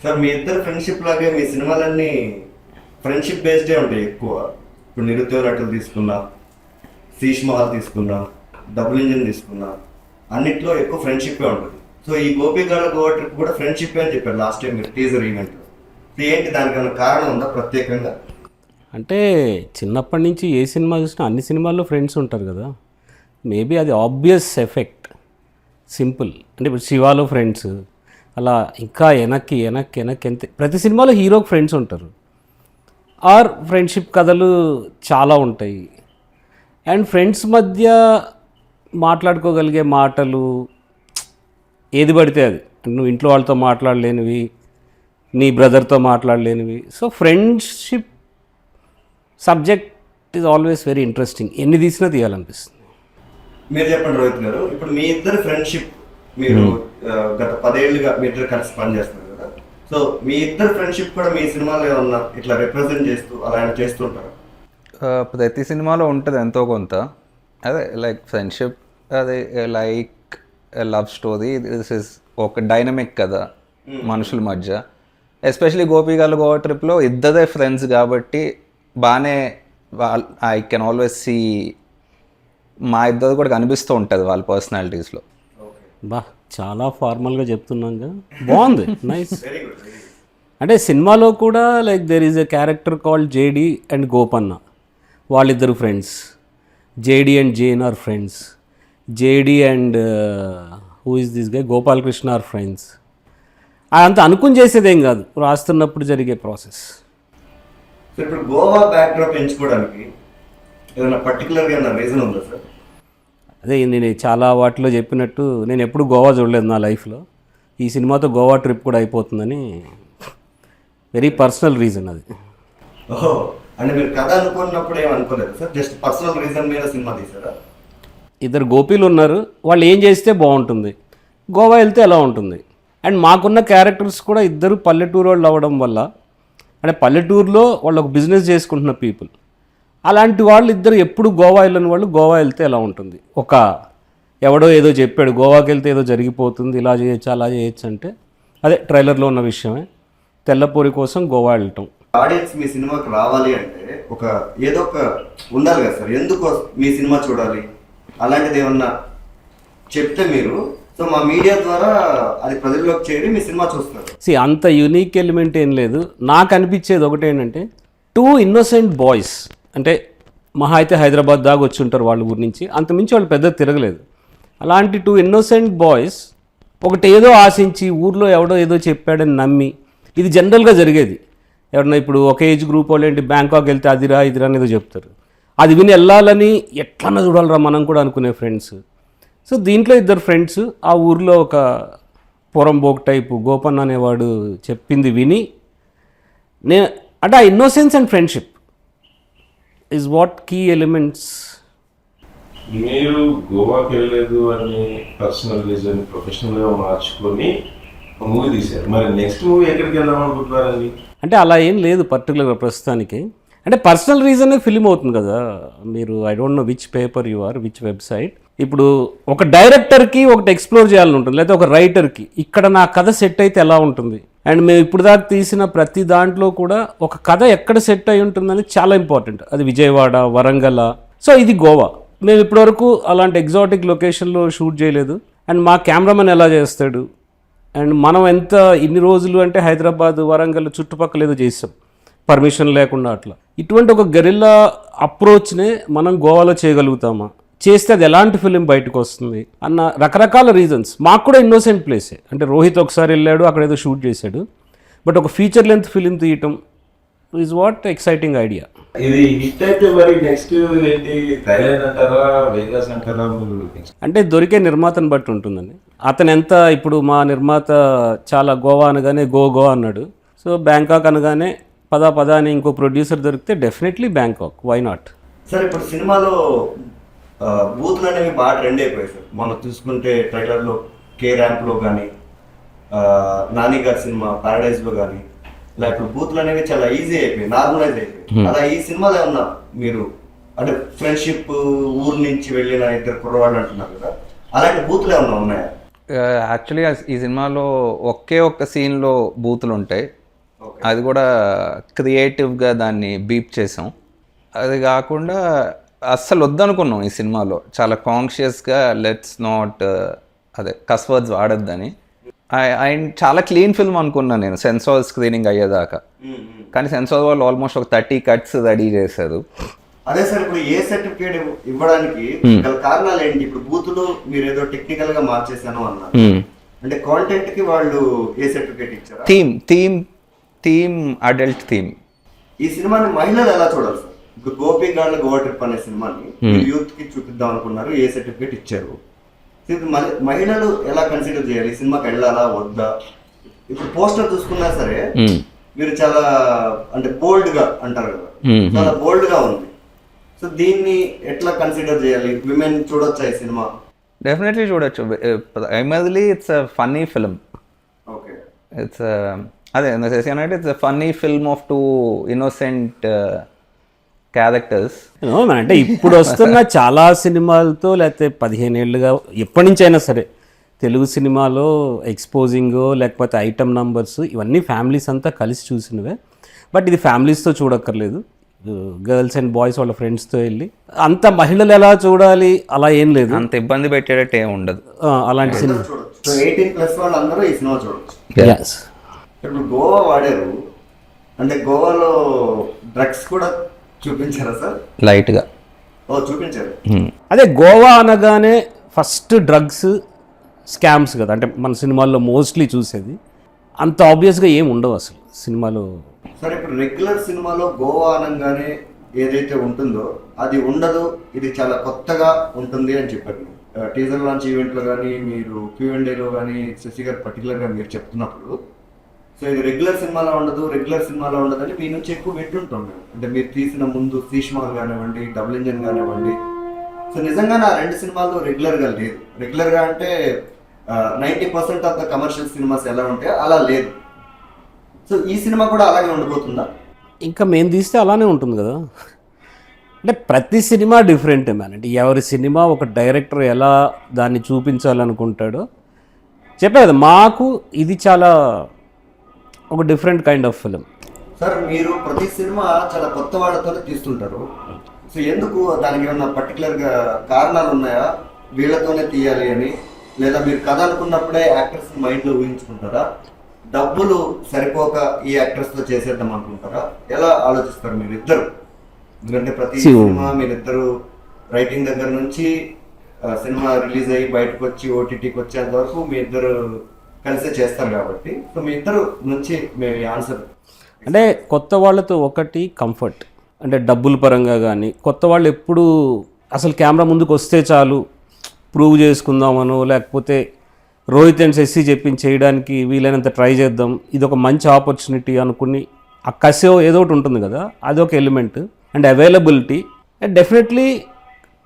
Sir మీ ఇద్దరు friendship లాగే మీ సినిమాలన్నీ ఫ్రెండ్షిప్ బేస్డే ఉంటాయి ఎక్కువ. ఇప్పుడు నిరుద్యోగ నటులు తీసుకున్నా, శీష్ మహల్ తీసుకున్నా, డబుల్ ఇంజిన్ తీసుకున్నా, అన్నిట్లో ఎక్కువ ఫ్రెండ్షిప్పే ఉంటుంది. సో ఈ గోపిగాళ్ళ గోవా ట్రిప్ కూడా ఫ్రెండ్షిప్ అని చెప్పారు లాస్ట్ టైం మీరు టీజర్ ఈవెంట్. ఏంటి దానికన్నా కారణం ఉందా ప్రత్యేకంగా? అంటే చిన్నప్పటి నుంచి ఏ సినిమా చూసినా అన్ని సినిమాల్లో ఫ్రెండ్స్ ఉంటారు కదా, మేబీ అది ఆబ్వియస్ ఎఫెక్ట్. సింపుల్. అంటే ఇప్పుడు శివాలో ఫ్రెండ్స్, అలా ఇంకా వెనక్కి ఎంత ప్రతి సినిమాలో హీరోకి ఫ్రెండ్స్ ఉంటారు. ఆర్ ఫ్రెండ్షిప్ కథలు చాలా ఉంటాయి. అండ్ ఫ్రెండ్స్ మధ్య మాట్లాడుకోగలిగే మాటలు ఏది పడితే అది, నువ్వు ఇంట్లో వాళ్ళతో మాట్లాడలేనివి, నీ బ్రదర్తో మాట్లాడలేనివి. So friendship subject is always very interesting. ఎన్ని తీసినా తీయాలనిపిస్తుంది. మీరు చెప్పండి రోహిత్ గారు, ఇప్పుడు మీ ఇద్దరు ఫ్రెండ్షిప్ మీరు గత 10 ఏళ్ళుగా మీ ఇద్దరు కలిసి పనిచేస్తున్నారు కదా. సో మీ ఇద్దరు ఫ్రెండ్షిప్ కూడా మీ సినిమాలో ఏమన్నా ఇట్లా రిప్రజెంట్ చేస్తూ అలా చేస్తుంటారు? ప్రతి సినిమాలో ఉంటుంది ఎంతో కొంత. అదే లైక్ ఫ్రెండ్షిప్, అదే like love story. This is ఒక డైనమిక్ కదా మనుషుల మధ్య. ఎస్పెషలీ గోపిగాళ్ళ గోవా ట్రిప్లో ఇద్దరే ఫ్రెండ్స్ కాబట్టి బాగానే ఐ కెన్ ఆల్వేస్ సీ మా ఇద్దరు కూడా కనిపిస్తూ ఉంటుంది వాళ్ళ పర్సనాలిటీస్లో. బా చాలా ఫార్మల్గా చెప్తున్నాగా, బాగుంది. నైస్. అంటే సినిమాలో కూడా like there is a character called JD and Gopanna. వాళ్ళిద్దరు friends. JD and Jane are friends. JD and who is this guy Gopalakrishna are friends. అంత అనుకుని చేసేదేం కాదు, రాస్తున్నప్పుడు జరిగే ప్రాసెస్. సో ఇప్పుడు గోవా బ్యాక్డ్రాప్ ఎంచుకోవడానికి ఏదైనా పర్టికులర్గా ఏమైనా రీజన్ ఉందా సార్? అదే నేను చాలా వాటిలో చెప్పినట్టు, నేను ఎప్పుడు గోవా చూడలేదు నా లైఫ్లో. ఈ సినిమాతో గోవా ట్రిప్ కూడా అయిపోతుందని వెరీ పర్సనల్ రీజన్ అది. ఓహో, అంటే మీరు కథ అనుకున్నప్పుడు ఏమనుకోలేదు సార్, జస్ట్ పర్సనల్ రీజన్ మీద సినిమా తీసారా? ఇద్దరు గోపీలు ఉన్నారు, వాళ్ళు ఏం చేస్తే బాగుంటుంది, గోవా వెళ్తే ఎలా ఉంటుంది. అండ్ మాకున్న క్యారెక్టర్స్ కూడా ఇద్దరు పల్లెటూరు వాళ్ళు అవ్వడం వల్ల, అంటే పల్లెటూరులో వాళ్ళు ఒక బిజినెస్ చేసుకుంటున్న పీపుల్. అలాంటి వాళ్ళు ఇద్దరు ఎప్పుడు గోవా వెళ్ళని వాళ్ళు గోవా వెళ్తే ఎలా ఉంటుంది. ఒక ఎవడో ఏదో చెప్పాడు గోవాకి వెళ్తే ఏదో జరిగిపోతుంది, ఇలా చేయొచ్చు అలా చేయొచ్చు అంటే, అదే ట్రైలర్లో ఉన్న విషయమే. తెల్లపూరి కోసం గోవా వెళ్ళటం. ఆడియన్స్ మీ సినిమాకి రావాలి అంటే ఒక ఏదో ఒక ఉండాలి కదా సార్, ఎందుకు మీ సినిమా చూడాలి అలాంటిది ఏమన్నా చెప్తే మీరు, సో మా మీడియా ద్వారా అది ప్రజల్లోకి చేరి మీ సినిమా చూస్తున్నారు. అంత యూనిక్ ఎలిమెంట్ ఏం లేదు. నాకు అనిపించేది ఒకటేంటంటే, 2 ఇన్నోసెంట్ బాయ్స్, అంటే మహా అయితే హైదరాబాద్ దాకా వచ్చి ఉంటారు వాళ్ళ ఊరి నుంచి, అంతమించి వాళ్ళు పెద్ద తిరగలేదు. అలాంటి 2 ఇన్నోసెంట్ బాయ్స్ ఒకటి ఏదో ఆశించి ఊర్లో ఎవడో ఏదో చెప్పాడని నమ్మి, ఇది జనరల్గా జరిగేది. ఎవరన్నా ఇప్పుడు ఒక ఏజ్ గ్రూప్ వాళ్ళు ఏంటి, బ్యాంకాక్ వెళ్తే అదిరా ఇదిరా అని ఏదో చెప్తారు, అది విని వెళ్ళాలని ఎట్లన్నా చూడాలరా మనం కూడా అనుకునే ఫ్రెండ్స్. సో దీంట్లో ఇద్దరు ఫ్రెండ్స్ ఆ ఊర్లో ఒక పొరంబోక్ టైపు గోపన్న అనేవాడు చెప్పింది విని, నేను అంటే ఆ innocence and friendship is what key elements. మీరు గోవాకి వెళ్ళలేదు అని పర్సనల్ రీజన్ ప్రొఫెషనల్గా మార్చుకొని మూవీ తీశారు, మరి నెక్స్ట్ మూవీ ఎక్కడికి వెళ్దాం అనుకుంటున్నారండి? అంటే అలా ఏం లేదు పర్టికులర్గా ప్రస్తుతానికి. అంటే పర్సనల్ రీజనే ఫిలిం అవుతుంది కదా. మీరు I don't know which paper you are, which website. ఇప్పుడు ఒక డైరెక్టర్కి ఒకటి ఎక్స్ప్లోర్ చేయాలని ఉంటుంది, లేకపోతే ఒక రైటర్కి ఇక్కడ నా కథ సెట్ అయితే ఎలా ఉంటుంది. అండ్ మేము ఇప్పుడు దాకా తీసిన ప్రతి దాంట్లో కూడా ఒక కథ ఎక్కడ సెట్ అయి ఉంటుందని చాలా ఇంపార్టెంట్. అది విజయవాడ, వరంగల్. సో ఇది గోవా. మేము ఇప్పటివరకు అలాంటి ఎగ్జాటిక్ లొకేషన్లో షూట్ చేయలేదు. అండ్ మా కెమెరామెన్ ఎలా చేస్తాడు, అండ్ మనం ఎంత ఇన్ని రోజులు అంటే హైదరాబాద్, వరంగల్ చుట్టుపక్కల ఏదో చేసాం పర్మిషన్ లేకుండా. అట్లా ఇటువంటి ఒక గెరిల్లా అప్రోచ్నే మనం గోవాలో చేయగలుగుతామా, చేస్తే అది ఎలాంటి ఫిలిం బయటకు వస్తుంది అన్న రకరకాల రీజన్స్. మాకు కూడా ఇన్నోసెంట్ ప్లేసే. అంటే రోహిత్ ఒకసారి వెళ్ళాడు, అక్కడ ఏదో షూట్ చేశాడు, బట్ ఒక ఫీచర్ లెంత్ ఫిలిం తీయటం ఈజ్ వాట్ ఎక్సైటింగ్ ఐడియా. ఇది హిట్ అయితే మరి నెక్స్ట్ ఏంటి, థాయిలాండ్ అంటారా, వేగాస్ అంటారా? అంటే దొరికే నిర్మాతను బట్టి ఉంటుందండి. అతను ఎంత, ఇప్పుడు మా నిర్మాత చాలా గోవా అనగానే గో అన్నాడు. సో బ్యాంకాక్ అనగానే పద అని ఇంకో ప్రొడ్యూసర్ దొరికితే definitely Bangkok, why not. Sir ఇప్పుడు సినిమాలో బూతులు అనేవి బాగా ట్రెండ్ అయిపోయాయి సార్. మనం చూసుకుంటే ట్రైలర్లో కే ర్యాంప్లో కానీ, నాని గారి సినిమా ప్యారడైజ్లో కానీ, ఇలా ఇప్పుడు బూతులు అనేవి చాలా ఈజీ అయిపోయాయి, నార్మలైజ్ అయిపోయాయి. అలా ఈ సినిమాలో ఏమన్నా మీరు అంటే ఫ్రెండ్షిప్ ఊరు నుంచి వెళ్ళిన ఇద్దరు కుర్రవాళ్ళు అంటున్నారు కదా, అలాంటి బూతులు ఏమన్నా ఉన్నాయా? యాక్చువల్లీ ఈ సినిమాలో ఒకే ఒక్క సీన్లో బూతులు ఉంటాయి. అది కూడా క్రియేటివ్గా దాన్ని బీప్ చేసాం. అది కాకుండా అస్సలు వద్దనుకున్నాం ఈ సినిమాలో, చాలా కాన్షియస్గా లెట్స్ నాట్ అదే కస్ వర్డ్స్ వాడొద్దని. అండ్ చాలా క్లీన్ ఫిల్మ్ అనుకున్నాను నేను సెన్సార్ స్క్రీనింగ్ అయ్యేదాకా. కానీ సెన్సార్ వాళ్ళు ఆల్మోస్ట్ ఒక 30 cuts రెడీ చేశారు. అదే సార్, ఇప్పుడు ఏ సర్టిఫికేట్ ఇవ్వడానికి గల కారణాలు ఏంటి? ఇప్పుడు బూతులు మీరు ఏదో టెక్నికల్ గా మార్చేసాను అన్నారు, అంటే కాంటెంట్ కి వాళ్ళు ఏ సర్టిఫికేట్ ఇచ్చారా? Theme adult theme. ఈ సినిమాని మహిళలు ఎలా చూడాలి సార్? ఇప్పుడు గోపి గాళ్ళ గోవా ట్రిప్ అనే సినిమాని యూత్ కి చూపిద్దాం అనుకున్నారు, ఏ సర్టిఫికేట్ ఇచ్చారు? మహిళలు ఎలా కన్సిడర్ చేయాలి? ఈ సినిమాకి వెళ్ళాలా వద్దా? ఇప్పుడు పోస్టర్ చూసుకున్నా సరే మీరు చాలా అంటే బోల్డ్ గా అంటారు కదా, చాలా బోల్డ్ గా ఉంది. సో దీన్ని ఎట్లా కన్సిడర్ చేయాలి? విమెన్ చూడొచ్చా ఈ సినిమా? డెఫినెట్లీ చూడొచ్చు. Primarily it's a funny film. Okay, it's అదే చేసానంటే it's a funny film of 2 innocent characters. అంటే ఇప్పుడు వస్తున్న చాలా సినిమాలతో లేకపోతే 15 ఏళ్ళుగా ఎప్పటి నుంచి అయినా సరే తెలుగు సినిమాలో ఎక్స్పోజింగ్ లేకపోతే ఐటమ్ నంబర్స్ ఇవన్నీ ఫ్యామిలీస్ అంతా కలిసి చూసినవే. బట్ ఇది ఫ్యామిలీస్తో చూడక్కర్లేదు, గర్ల్స్ అండ్ బాయ్స్ వాళ్ళ ఫ్రెండ్స్తో వెళ్ళి అంత మహిళలు ఎలా చూడాలి అలా ఏం లేదు, అంత ఇబ్బంది పెట్టేటట్టు ఏం ఉండదు. అలాంటి సినిమా చూడొచ్చు. సో 18+ వాళ్ళందరూ ఈ సినిమా చూడొచ్చు. Yes. ఇప్పుడు గోవా వాడారు అంటే గోవాలో డ్రగ్స్ కూడా చూపించారా సార్? లైట్గా చూపించారు. అదే గోవా అనగానే ఫస్ట్ డ్రగ్స్ స్కామ్స్ కదా, అంటే మన సినిమాల్లో మోస్ట్లీ చూసేది. అంత ఆబ్వియస్గా ఏం ఉండవు అసలు సినిమాలో. సరే, ఇప్పుడు రెగ్యులర్ సినిమాలో గోవా అనగానే ఏదైతే ఉంటుందో అది ఉండదు, ఇది చాలా కొత్తగా ఉంటుంది అని చెప్పారు. టీజర్ లాంచ్ ఈవెంట్లో కానీ మీరు Q&Aలో కానీ శశి గారు పర్టికులర్గా మీరు చెప్తున్నప్పుడు, సో ఇది రెగ్యులర్ సినిమాలో ఉండదు అని మీ నుంచి ఎక్కువ వింటుంటాం మేము. అంటే మీరు తీసిన ముందు శీష్ మహల్ కానివ్వండి, డబుల్ ఇంజన్ కానివ్వండి. సో నిజంగా నా 2 సినిమాలు రెగ్యులర్గా లేదు. రెగ్యులర్గా అంటే 90% ఆఫ్ ద కమర్షియల్ సినిమాస్ ఎలా ఉంటాయో అలా లేదు. సో ఈ సినిమా కూడా అలాగే ఉండిపోతుందా? ఇంకా మేము తీస్తే అలానే ఉంటుంది కదా. అంటే ప్రతి సినిమా డిఫరెంటే మ్యాన్. అంటే ఎవరి సినిమా ఒక డైరెక్టర్ ఎలా దాన్ని చూపించాలనుకుంటాడో చెప్పే కదా. మాకు ఇది చాలా ఒక different kind of film. Sir, మీరు ప్రతి సినిమా చాలా కొత్త వాళ్ళతోనే తీస్తుంటారు. సో ఎందుకు దానికి ఏమన్నా పర్టికులర్గా కారణాలు ఉన్నాయా? వీళ్ళతోనే తీయాలి అని, లేదా మీరు కథ అనుకున్నప్పుడే యాక్టర్స్ మైండ్లో ఊహించుకుంటారా? డబ్బులు సరిపోక ఈ యాక్టర్స్తో చేసేద్దాం అనుకుంటారా? ఎలా ఆలోచిస్తారు మీరు ఇద్దరు? ఎందుకంటే ప్రతి సినిమా మీరిద్దరు రైటింగ్ దగ్గర నుంచి సినిమా రిలీజ్ అయ్యి బయటకు వచ్చి OTTకి వచ్చేంత వరకు మీ ఇద్దరు కలిసే చేస్తారు కాబట్టి, సో మీ ఇద్దరు నుంచి మేము ఆన్సర్. అంటే కొత్త వాళ్ళతో ఒకటి కంఫర్ట్, అంటే డబ్బుల పరంగా కానీ కొత్త వాళ్ళు ఎప్పుడు అసలు కెమెరా ముందుకు వస్తే చాలు ప్రూవ్ చేసుకుందామనో, లేకపోతే రోహిత్ అండ్ శశి చెప్పించి చేయడానికి వీలైనంత ట్రై చేద్దాం, ఇది ఒక మంచి ఆపర్చునిటీ అనుకుని ఆ కసో ఏదో ఒకటి ఉంటుంది కదా, అదొక element. And availability and definitely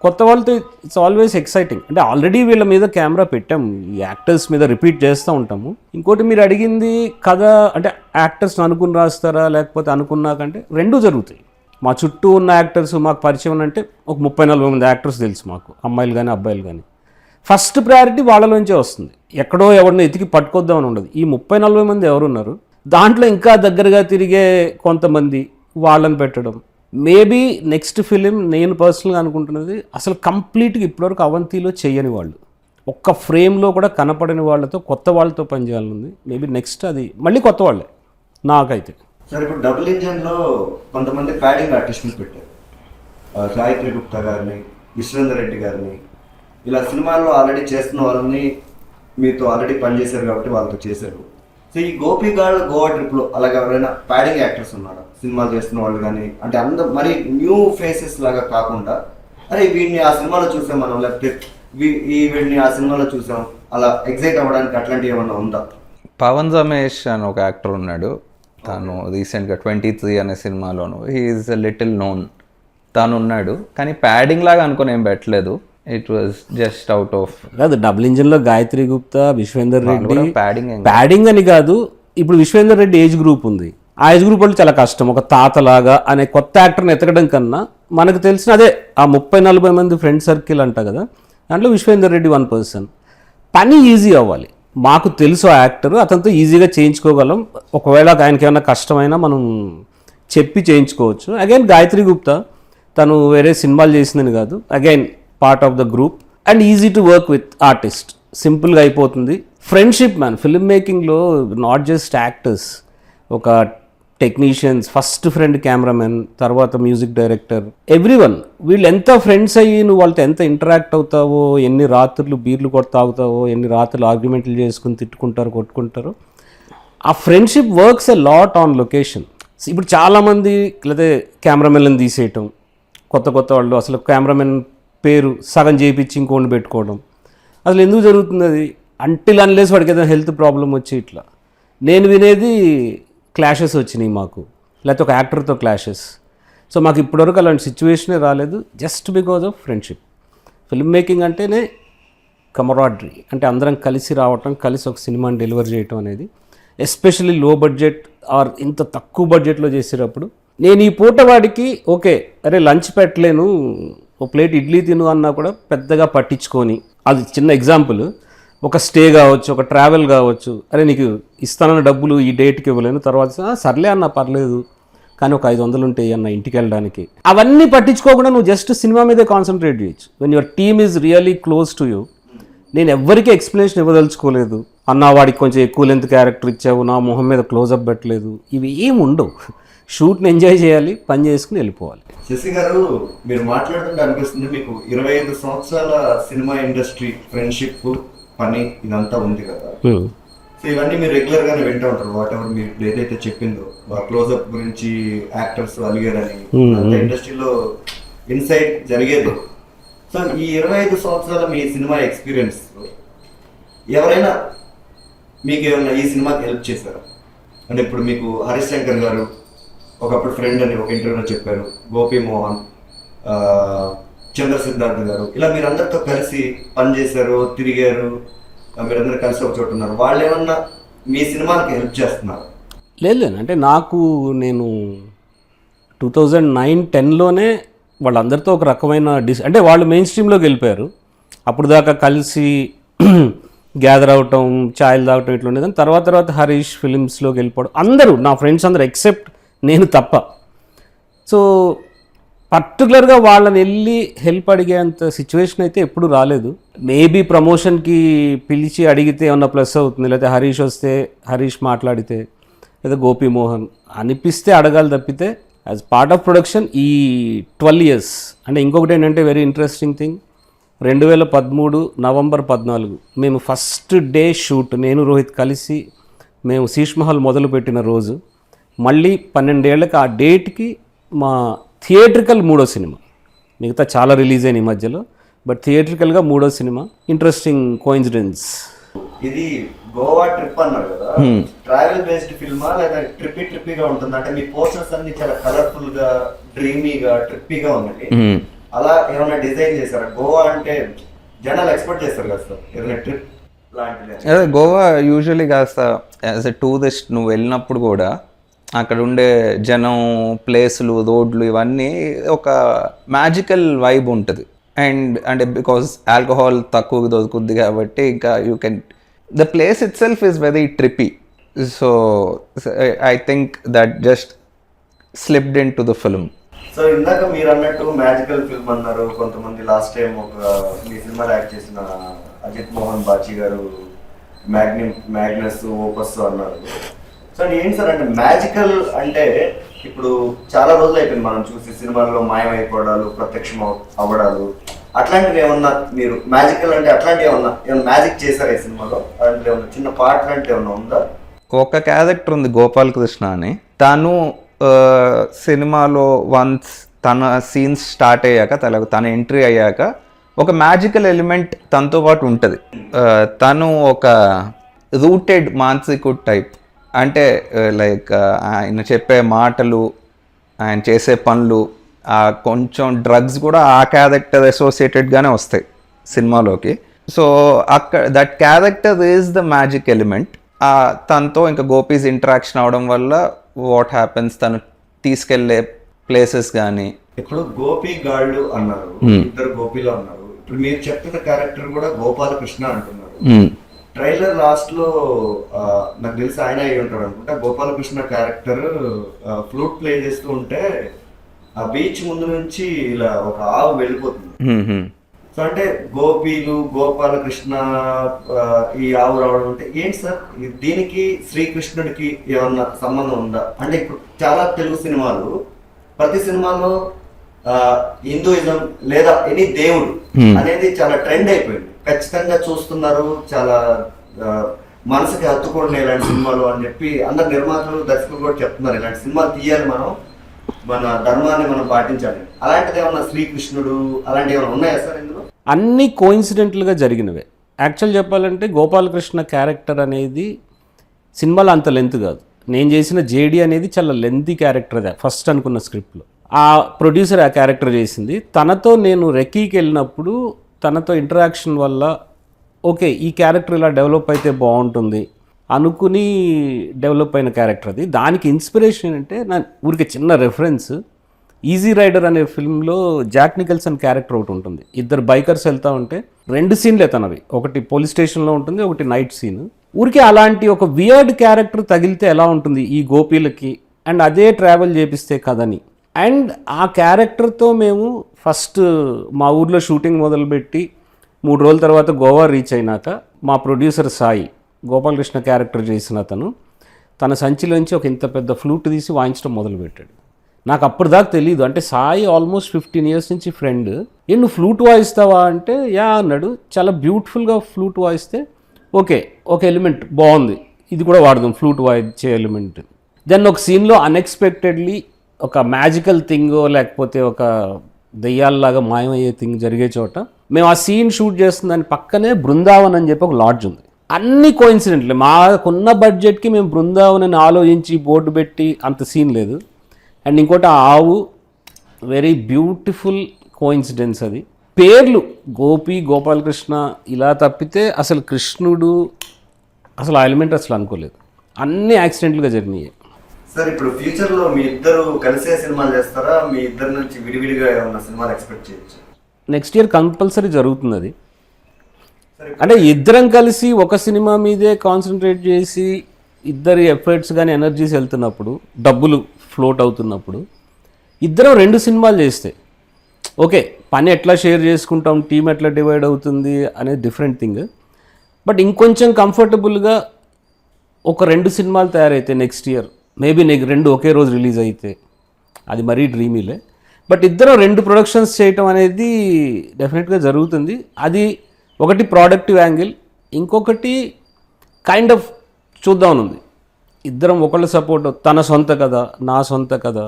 కొత్త వాళ్ళతో ఇట్స్ ఆల్వేస్ ఎక్సైటింగ్. అంటే ఆల్రెడీ వీళ్ళ మీద కెమెరా పెట్టాము, ఈ యాక్టర్స్ మీద రిపీట్ చేస్తూ ఉంటాము. ఇంకోటి మీరు అడిగింది కథ, అంటే యాక్టర్స్ని అనుకుని రాస్తారా లేకపోతే అనుకున్నాకంటే రెండూ జరుగుతాయి. మా చుట్టూ ఉన్న యాక్టర్స్ మాకు పరిచయం అంటే ఒక 30-40 మంది యాక్టర్స్ తెలుసు మాకు, అమ్మాయిలు కానీ అబ్బాయిలు కానీ. ఫస్ట్ ప్రయారిటీ వాళ్ళలోంచే వస్తుంది, ఎక్కడో ఎవరినో ఎతికి పట్టుకొద్దామని ఉండదు. ఈ 30-40 మంది ఎవరున్నారు, దాంట్లో ఇంకా దగ్గరగా తిరిగే కొంతమంది వాళ్ళని పెట్టడం. మేబీ నెక్స్ట్ ఫిలిం నేను పర్సనల్గా అనుకుంటున్నది అసలు కంప్లీట్గా ఇప్పటివరకు అవంతిలో చెయ్యని వాళ్ళు, ఒక్క ఫ్రేమ్లో కూడా కనపడని వాళ్ళతో కొత్త వాళ్ళతో పనిచేయాలనుంది. మేబీ నెక్స్ట్ అది మళ్ళీ కొత్త వాళ్ళే నాకైతే. సార్, ఇప్పుడు డబుల్ ఇంజన్లో కొంతమంది ప్యాడింగ్ ఆర్టిస్ట్ని పెట్టారు, గాయత్రి గుప్తా గారిని, విశ్వేందర్ రెడ్డి గారిని. ఇలా సినిమాల్లో ఆల్రెడీ చేస్తున్న వాళ్ళని మీతో ఆల్రెడీ పనిచేశారు కాబట్టి వాళ్ళతో చేశారు. సో ఈ గోపిగాళ్ళ గోవా ట్రిప్లో అలాగే ఎవరైనా ప్యాడింగ్ యాక్టర్స్ ఉన్నారా సినిమాలు చేస్తున్న వాళ్ళు కానీ? అంటే అందరూ మరి న్యూ ఫేసెస్ లాగా కాకుండా, అరే వీడిని ఆ సినిమాలో చూసాం మనం, లేకపోతే వీడిని ఆ సినిమాలో చూసాం, అలా ఎగ్జైట్ అవ్వడానికి అట్లాంటివి ఏమన్నా ఉందా? పవన్ రమేష్ అని ఒక యాక్టర్ ఉన్నాడు, తను రీసెంట్గా 23 అనే సినిమాలోను హీఈస్ లిటిల్ నోన్. తను ఉన్నాడు కానీ ప్యాడింగ్ లాగా అనుకుని ఏం పెట్టలేదు. It was just out of కాదు. డబుల్ ఇంజన్లో గాయత్రి గుప్తా, విశ్వేందర్ రెడ్డి ప్యాడింగ్ అని కాదు. ఇప్పుడు విశ్వేందర్ రెడ్డి ఏజ్ గ్రూప్ ఉంది, ఆ ఏజ్ గ్రూప్ వాళ్ళు చాలా కష్టం. ఒక తాతలాగా అనే కొత్త యాక్టర్ని ఎతకడం కన్నా మనకు తెలిసిన అదే ఆ 30-40 మంది ఫ్రెండ్ సర్కిల్ అంట కదా, దాంట్లో విశ్వేందర్ రెడ్డి 1 పర్సన్. పని ఈజీ అవ్వాలి. మాకు తెలుసు ఆ యాక్టర్, అతనితో ఈజీగా చేయించుకోగలం. ఒకవేళ ఆయనకి ఏమైనా కష్టమైనా మనం చెప్పి చేయించుకోవచ్చు. అగైన్ గాయత్రి గుప్తా తను వేరే సినిమాలు చేసిందని కాదు, again part of the group and easy to work with artist, సింపుల్గా అయిపోతుంది. ఫ్రెండ్షిప్ మ్యాన్, ఫిల్మ్ మేకింగ్లో నాట్ జస్ట్ యాక్టర్స్, ఒక టెక్నీషియన్స్, ఫస్ట్ ఫ్రెండ్ కెమెరామెన్, తర్వాత మ్యూజిక్ డైరెక్టర్, ఎవ్రీవన్. వీళ్ళు ఎంత ఫ్రెండ్స్ అయ్యి నువ్వు వాళ్ళతో ఎంత ఇంటరాక్ట్ అవుతావో, ఎన్ని రాత్రులు బీర్లు తాగుతావో, ఎన్ని రాత్రులు ఆర్గ్యుమెంట్లు చేసుకుని తిట్టుకుంటారు, కొట్టుకుంటారు. ఆ friendship works a lot on location. ఇప్పుడు చాలామంది లేదా కెమెరామెన్లను తీసేయటం, కొత్త వాళ్ళు అసలు కెమెరామెన్ పేరు సగం చేయించి ఇంకోటి పెట్టుకోవడం, అసలు ఎందుకు జరుగుతుంది అది? అంటిల్ అన్లెస్ వాడికి ఏదైనా హెల్త్ ప్రాబ్లం వచ్చి ఇట్లా. నేను వినేది క్లాషెస్ వచ్చినాయి మాకు, లేకపోతే ఒక యాక్టర్తో క్లాషెస్. సో మాకు ఇప్పటివరకు అలాంటి సిచ్యువేషనే రాలేదు, just because of friendship. Film making అంటేనే కమరాడ్రీ, అంటే అందరం కలిసి రావటం, కలిసి ఒక సినిమాని డెలివర్ చేయటం అనేది, ఎస్పెషల్లీ లో బడ్జెట్ ఆర్ ఇంత తక్కువ బడ్జెట్లో చేసేటప్పుడు. నేను ఈ పూట వాడికి ఓకే అరే లంచ్ పెట్టలేను, ఒక ప్లేట్ ఇడ్లీ తిను అన్నా కూడా పెద్దగా పట్టించుకొని, అది చిన్న ఎగ్జాంపుల్, ఒక స్టే కావచ్చు, ఒక ట్రావెల్ కావచ్చు, అరే నీకు ఇస్తానన్న డబ్బులు ఈ డేట్కి ఇవ్వలేను, తర్వాత సర్లే అన్న పర్లేదు కానీ ఒక 500 ఉంటాయి అన్న ఇంటికి వెళ్ళడానికి, అవన్నీ పట్టించుకోకుండా నువ్వు జస్ట్ సినిమా మీదే కాన్సన్ట్రేట్ చేయొచ్చు. When your team is really close to you. నేను ఎవ్వరికీ ఎక్స్ప్లెనేషన్ ఇవ్వదలుచుకోలేదు, అన్న వాడికి కొంచెం ఎక్కువ లెంత్ క్యారెక్టర్ ఇచ్చావు, నా మొహం మీద క్లోజప్ పెట్టలేదు, ఇవి ఏమి ఉండవు. షూట్ని ఎంజాయ్ చేయాలి, పని చేసుకుని వెళ్ళిపోవాలి. శశి గారు, మీరు మాట్లాడుతుంటే అనిపిస్తుంది మీకు 25 సంవత్సరాల సినిమా ఇండస్ట్రీ, ఫ్రెండ్షిప్, పని ఇదంతా ఉంది కదా. సో ఇవన్నీ మీరు రెగ్యులర్ గానే వింటూ ఉంటారు, వాట్ ఎవర్ మీరు ఇప్పుడు ఏదైతే చెప్పిందో క్లోజ్అప్ గురించి యాక్టర్స్ అలిగారని, ఇండస్ట్రీలో ఇన్సైట్ జరిగేది. సో ఈ 25 సంవత్సరాల మీ సినిమా ఎక్స్పీరియన్స్ ఎవరైనా మీకు ఏమన్నా ఈ సినిమాకి హెల్ప్ చేశారా? అంటే ఇప్పుడు మీకు హరీష్ శంకర్ గారు ఒకప్పుడు ఫ్రెండ్ అని ఒక ఇంటర్వ్యూలో చెప్పారు, గోపి మోహన్, చంద్ర సిద్ధార్థ్ గారు, ఇలా మీరందరితో కలిసి పనిచేశారు, తిరిగారు, మీరందరూ కలిసి ఒక చోట ఉన్నారు. వాళ్ళు ఏమన్నా మీ సినిమాకి హెల్ప్ చేస్తున్నారు? లేదు, అంటే నేను 2009-10లోనే వాళ్ళందరితో ఒక రకమైన అంటే వాళ్ళు మెయిన్ స్ట్రీమ్లోకి వెళ్ళిపోయారు. అప్పుడు దాకా కలిసి గ్యాదర్ అవటం, ఛాయలు తాగటం ఇట్లా ఉండేది. కానీ తర్వాత హరీష్ ఫిలిమ్స్లోకి వెళ్ళిపోవడం, అందరూ నా ఫ్రెండ్స్ అందరూ ఎక్సెప్ట్ నేను తప్ప. సో పర్టికులర్గా వాళ్ళని వెళ్ళి హెల్ప్ అడిగేంత సిచ్యువేషన్ అయితే ఎప్పుడు రాలేదు. మేబీ ప్రమోషన్కి పిలిచి అడిగితే ఏమన్నా ప్లస్ అవుతుంది, లేకపోతే హరీష్ వస్తే హరీష్ మాట్లాడితే, లేదా గోపి మోహన్ అనిపిస్తే అడగాలి తప్పితే యాజ్ పార్ట్ ఆఫ్ ప్రొడక్షన్ ఈ 12 years. అంటే ఇంకొకటి ఏంటంటే వెరీ ఇంట్రెస్టింగ్ థింగ్, 2013 నవంబర్ 14 మేము ఫస్ట్ డే షూట్, నేను రోహిత్ కలిసి మేము శీష్ మహల్ మొదలుపెట్టిన రోజు, మళ్ళీ 12 ఏళ్ళకి ఆ డేట్కి మా థియేట్రికల్ 3వ సినిమా. మిగతా చాలా రిలీజ్ అయిన ఈ మధ్యలో, బట్ థియేట్రికల్గా 3వ సినిమా. Interesting coincidence. ఇది గోవా ట్రిప్ అన్నారు కదా, ట్రావెల్ బేస్డ్ ఫిల్మా లేదా ట్రిప్పీగా ఉంటుంది? అంటే మీ పోస్టర్స్ అన్ని చాలా కలర్ఫుల్ గా, డ్రీమీగా, ట్రిప్పీగా ఉన్నాయి. అలా ఏమైనా డిజైన్ చేశారా? గోవా అంటే జనాలు ఎక్స్పెక్ట్ చేస్తారు కదా సార్, ఏదైనా ట్రిప్ లాంటిది. అదే గోవా యూజువలీ కాస్త యాజ్ ఎ టూరిస్ట్ నువ్వు వెళ్ళినప్పుడు కూడా అక్కడ ఉండే జనం, ప్లేసులు, రోడ్లు ఇవన్నీ ఒక మ్యాజికల్ వైబ్ ఉంటుంది. అండ్ అంటే బికాజ్ ఆల్కహాల్ తక్కువ దొరుకుద్ది కాబట్టి ఇంకా you can, the place it self is very trippy. So I think that just slipped in to the film. So ఇందాక మీరు అన్నట్టు మ్యాజికల్ ఫిల్మ్ అన్నారు. కొంతమంది లాస్ట్ టైం ఒక మీ సినిమాలో యాక్ట్ చేసిన అజిత్ మోహన్ బాచి గారు మ్యాగ్నస్ ఓపస్ అన్నారు. సో ఏంటి సార్ అంటే మ్యాజికల్ అంటే, ఇప్పుడు చాలా రోజులు అయిపోయింది మనం చూసి సినిమాల్లో మాయమైపోవడాలు, ప్రత్యక్షం అవ్వడాలు, అట్లాంటివి ఏమన్నా మీరు మ్యాజికల్ అంటే అట్లాంటివి ఏమన్నా మ్యాజిక్ చేశారా ఈ సినిమాలో? అలాంటివి ఏమన్నా చిన్న పార్ట్ లాంటివి ఏమన్నా ఉందా? ఒక క్యారెక్టర్ ఉంది గోపాలకృష్ణ అని, తను సినిమాలో వన్స్ తన సీన్స్ స్టార్ట్ అయ్యాక, తన ఎంట్రీ అయ్యాక ఒక మ్యాజికల్ ఎలిమెంట్ తనతో పాటు ఉంటుంది. తను ఒక రూటెడ్ మానసికుడ్ టైప్. అంటే లైక్ ఆయన చెప్పే మాటలు, ఆయన చేసే పనులు, కొంచెం డ్రగ్స్ కూడా ఆ క్యారెక్టర్ అసోసియేటెడ్గానే వస్తాయి సినిమాలోకి. సో అక్కడ that character is the magic element. తనతో ఇంకా గోపీస్ ఇంటరాక్షన్ అవడం వల్ల వాట్ హ్యాపెన్స్, తను తీసుకెళ్లే ప్లేసెస్ కానీ. ఇప్పుడు గోపి గాళ్ళు అన్నారు, ఇద్దరు గోపిలో అన్నారు. ఇప్పుడు మీరు చెప్తున్న క్యారెక్టర్ కూడా గోపాలకృష్ణ అంటున్నారు. ట్రైలర్ లాస్ట్ లో నాకు తెలిసి ఆయన అయి ఉంటాడు అనుకుంటా, గోపాలకృష్ణ క్యారెక్టర్ ఫ్లూట్ ప్లే చేస్తూ ఉంటే ఆ బీచ్ ముందు నుంచి ఇలా ఒక ఆవు వెళ్ళిపోతుంది. సో అంటే గోపీలు గోపాలకృష్ణ ఈ ఆవు రావడం అంటే ఏంటి సార్ దీనికి శ్రీకృష్ణుడికి ఏమన్నా సంబంధం ఉందా? అంటే ఇప్పుడు చాలా తెలుగు సినిమాలు ప్రతి సినిమాలో హిందూయిజం లేదా ఎనీ దేవుడు అనేది చాలా ట్రెండ్ అయిపోయింది, ఖచ్చితంగా చూస్తున్నారు, చాలా మనసుకి హత్తుకోండి ఇలాంటి సినిమాలు అని చెప్పి అందరు నిర్మాతలు దర్శకులు కూడా చెప్తున్నారు ఇలాంటి సినిమాలు తీయాలి, మనం మన ధర్మాన్ని మనం పాటించాలి. అలాంటిది ఏమన్నా శ్రీకృష్ణుడు అలాంటివి ఏమైనా ఉన్నాయా సార్ ఇందులో? అన్నీ కోయిన్సిడెంట్లుగా జరిగినవే. యాక్చువల్ చెప్పాలంటే గోపాలకృష్ణ క్యారెక్టర్ అనేది సినిమాలో అంత లెంత్ కాదు. నేను చేసిన జేడి అనేది చాలా లెంతీ క్యారెక్టర్, అదే ఫస్ట్ అనుకున్న స్క్రిప్ట్లో. ఆ ప్రొడ్యూసర్ ఆ క్యారెక్టర్ చేసింది. తనతో నేను రెక్కీకి వెళ్ళినప్పుడు తనతో ఇంటరాక్షన్ వల్ల ఓకే ఈ క్యారెక్టర్ ఇలా డెవలప్ అయితే బాగుంటుంది అనుకుని డెవలప్ అయిన క్యారెక్టర్ అది. దానికి ఇన్స్పిరేషన్ అంటే నా ఊరికి చిన్న రెఫరెన్స్, ఈజీ రైడర్ అనే ఫిల్మ్లో జాక్ నికల్సన్ క్యారెక్టర్ ఒకటి ఉంటుంది. ఇద్దరు బైకర్స్ వెళ్తూ ఉంటే 2 సీన్లే తనవి, ఒకటి పోలీస్ స్టేషన్లో ఉంటుంది, ఒకటి నైట్ సీన్. ఊరికే అలాంటి ఒక వియర్డ్ క్యారెక్టర్ తగిలితే ఎలా ఉంటుంది ఈ గోపీలకి, అండ్ అదే ట్రావెల్ చేపిస్తే కదని. అండ్ ఆ క్యారెక్టర్తో మేము ఫస్ట్ మా ఊర్లో షూటింగ్ మొదలుపెట్టి 3 రోజుల తర్వాత గోవా రీచ్ అయినాక మా ప్రొడ్యూసర్ సాయి, గోపాలకృష్ణ క్యారెక్టర్ చేసిన అతను, తన సంచిలోంచి ఒక ఇంత పెద్ద ఫ్లూట్ తీసి వాయించడం మొదలుపెట్టాడు. నాకు అప్పటిదాకా తెలియదు. అంటే సాయి ఆల్మోస్ట్ 15 ఇయర్స్ నుంచి ఫ్రెండ్. నువ్వు ఫ్లూట్ వాయిస్తావా అంటే యా అన్నాడు. చాలా బ్యూటిఫుల్గా ఫ్లూట్ వాయిస్తే ఓకే ఒక ఎలిమెంట్ బాగుంది, ఇది కూడా వాడదాం ఫ్లూట్ వాయించే ఎలిమెంట్. దెన్ ఒక సీన్లో అన్ఎక్స్పెక్టెడ్లీ ఒక మ్యాజికల్ థింగో లేకపోతే ఒక దెయ్యాల్లాగా మాయమయ్యే థింగ్ జరిగే చోట మేము ఆ సీన్ షూట్ చేస్తున్న దాని పక్కనే బృందావన్ అని చెప్పి ఒక లాడ్జ్ ఉంది. అన్ని కోయిన్సిడెంట్లే, మాకున్న బడ్జెట్కి మేము బృందావన్ అని ఆలోచించి బోర్డు పెట్టి అంత సీన్ లేదు. అండ్ ఇంకోటి ఆ ఆవు వెరీ బ్యూటిఫుల్ కోయిన్సిడెన్స్. అది పేర్లు గోపి గోపాలకృష్ణ ఇలా తప్పితే అసలు కృష్ణుడు అసలు ఆ ఎలిమెంట్ అసలు అనుకోలేదు. అన్నీ యాక్సిడెంట్లుగా జరిగినాయి. సార్ ఇప్పుడు ఫ్యూచర్ లో మీ ఇద్దరు కలిసే సినిమాలు చేస్తారా? మీ ఇద్దరి నుంచి విడివిడిగా ఏమన్నా సినిమాలు ఎక్స్పెక్ట్ చేయొచ్చు? నెక్స్ట్ ఇయర్ కంపల్సరీ జరుగుతుంది అది. అంటే ఇద్దరం కలిసి ఒక సినిమా మీదే కాన్సన్ట్రేట్ చేసి ఇద్దరి ఎఫర్ట్స్ కానీ ఎనర్జీస్ వెళ్తున్నప్పుడు, డబ్బులు ఫ్లోట్ అవుతున్నప్పుడు ఇద్దరం 2 సినిమాలు చేస్తే ఓకే, పని ఎట్లా షేర్ చేసుకుంటాం, టీం ఎట్లా డివైడ్ అవుతుంది అనేది డిఫరెంట్ థింగ్. బట్ ఇంకొంచెం కంఫర్టబుల్గా ఒక 2 సినిమాలు తయారైతే నెక్స్ట్ ఇయర్ మేబీ 2 ఒకే రోజు రిలీజ్ అయితే అది మరీ డ్రీమీలే. బట్ ఇద్దరం 2 ప్రొడక్షన్స్ చేయటం అనేది డెఫినెట్గా జరుగుతుంది. అది ఒకటి ప్రోడక్టివ్ యాంగిల్, ఇంకొకటి కైండ్ ఆఫ్ చూద్దామని ఉంది. ఇద్దరం ఒకళ్ళ సపోర్ట్, తన సొంత కథ నా సొంత కథ,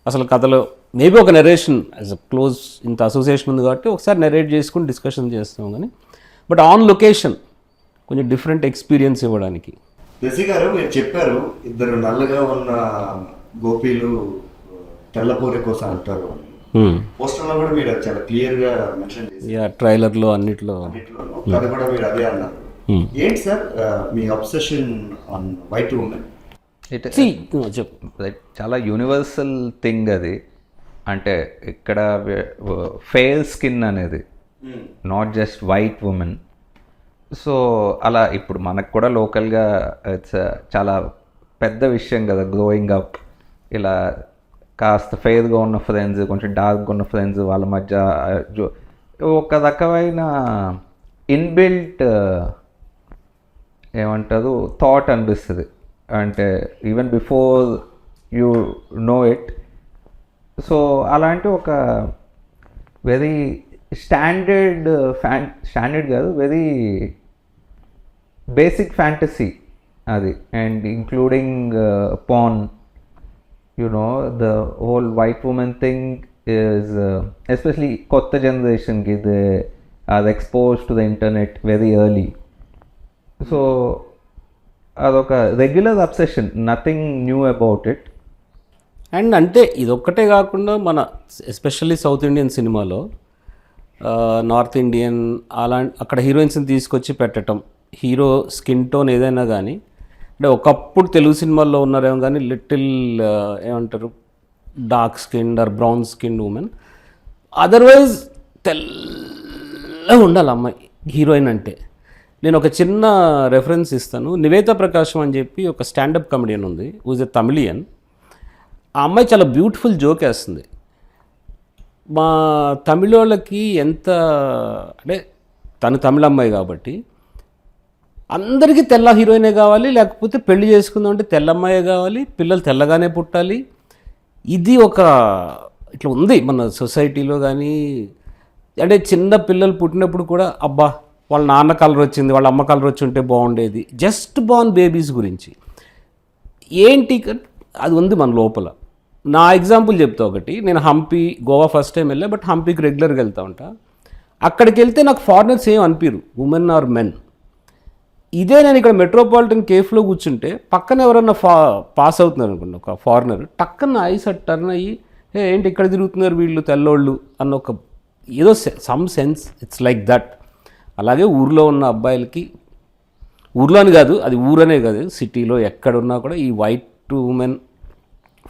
అసలు కథలో మేబీ ఒక నెరేషన్ యాజ్ అ క్లోజ్ ఇంత అసోసియేషన్ ఉంది కాబట్టి ఒకసారి నెరేట్ చేసుకుని డిస్కషన్ చేస్తాం. కానీ బట్ ఆన్ లొకేషన్ కొంచెం డిఫరెంట్ ఎక్స్పీరియన్స్ ఇవ్వడానికి. జెసి గారు మీరు చెప్పారు ఇద్దరు నల్లగా ఉన్న గోపీలు తెల్లపూరి కోసం అంటారు. పోస్టర్ లో కూడా మీరు చాలా క్లియర్ గా మెన్షన్ చేశారు, ట్రైలర్లో అన్నిట్లో అది కూడా మీరు అదే అన్నారు. ఏంటి sir me obsession on white women? చాలా యూనివర్సల్ థింగ్ అది. అంటే ఇక్కడ ఫెయిర్ స్కిన్ అనేది not just white women. So అలా ఇప్పుడు మనకు కూడా లోకల్గా ఇట్స్ చాలా పెద్ద విషయం కదా, గ్రోయింగ్ అప్ ఇలా కాస్త ఫెయిర్గా ఉన్న ఫ్రెండ్స్, కొంచెం డార్క్గా ఉన్న ఫ్రెండ్స్, వాళ్ళ మధ్య ఒక రకమైన ఇన్బిల్ట్ ఏమంటారు థాట్ అనిపిస్తుంది. అంటే even before you know it. So అలాంటి ఒక వెరీ స్టాండర్డ్ కాదు, వెరీ బేసిక్ ఫ్యాంటసీ అది. And including pan, the whole white woman thing is especially kotta generation ki they are exposed to the internet very early. So adoka regular obsession, nothing new about it. And అంటే ఇదొక్కటే కాకుండా మన especially south Indian సినిమాలో north Indian అక్కడ హీరోయిన్స్ని తీసుకొచ్చి పెట్టడం, hero skin tone ఏదైనా కానీ, అంటే ఒకప్పుడు తెలుగు సినిమాల్లో ఉన్నారేమో కానీ లిటిల్ ఏమంటారు dark skin or brown skin women, otherwise తెల్లగా ఉండాలి అమ్మాయి హీరోయిన్ అంటే. నేను ఒక చిన్న రెఫరెన్స్ ఇస్తాను. నివేత ప్రకాశం అని చెప్పి ఒక స్టాండప్ కమెడియన్ ఉంది, హూజ్ ఎ తమిళియన్. ఆ అమ్మాయి చాలా బ్యూటిఫుల్ జోక్ వేస్తుంది. మా తమిళ వాళ్ళకి ఎంత అంటే, తను తమిళ అమ్మాయి కాబట్టి అందరికీ తెల్ల హీరోయినే కావాలి, లేకపోతే పెళ్లి చేసుకుందాం అంటే తెల్ల అమ్మాయే కావాలి, పిల్లలు తెల్లగానే పుట్టాలి. ఇది ఒక ఇట్లా ఉంది మన సొసైటీలో. కానీ అంటే చిన్న పిల్లలు పుట్టినప్పుడు కూడా అబ్బా వాళ్ళ నాన్న కలర్ వచ్చింది, వాళ్ళ అమ్మ కలర్ వచ్చి ఉంటే బాగుండేది, జస్ట్ బార్న్ బేబీస్ గురించి ఏంటి అది ఉంది మన లోపల. నా ఎగ్జాంపుల్ చెప్తా ఒకటి. నేను హంపి, గోవా ఫస్ట్ టైం వెళ్ళా, బట్ హంపీకి రెగ్యులర్గా వెళ్తూ ఉంటా. అక్కడికి వెళ్తే నాకు ఫారినర్స్ ఏం అనిపించరు, ఉమెన్ ఆర్ మెన్. ఇదే నేను ఇక్కడ మెట్రోపాలిటన్ కేఫ్లో కూర్చుంటే పక్కన ఎవరన్నా పాస్ అవుతున్నారు అనుకోండి, ఒక ఫారినర్, టక్కన ఐస్ అట్ టర్న్ అయ్యి ఏంటి ఇక్కడ తిరుగుతున్నారు వీళ్ళు తెల్లోళ్ళు అన్న ఒక ఏదో some sense, it's like that. అలాగే ఊర్లో ఉన్న అబ్బాయిలకి, ఊర్లో అని కాదు, అది ఊరనే కాదు, సిటీలో ఎక్కడున్నా కూడా ఈ white women,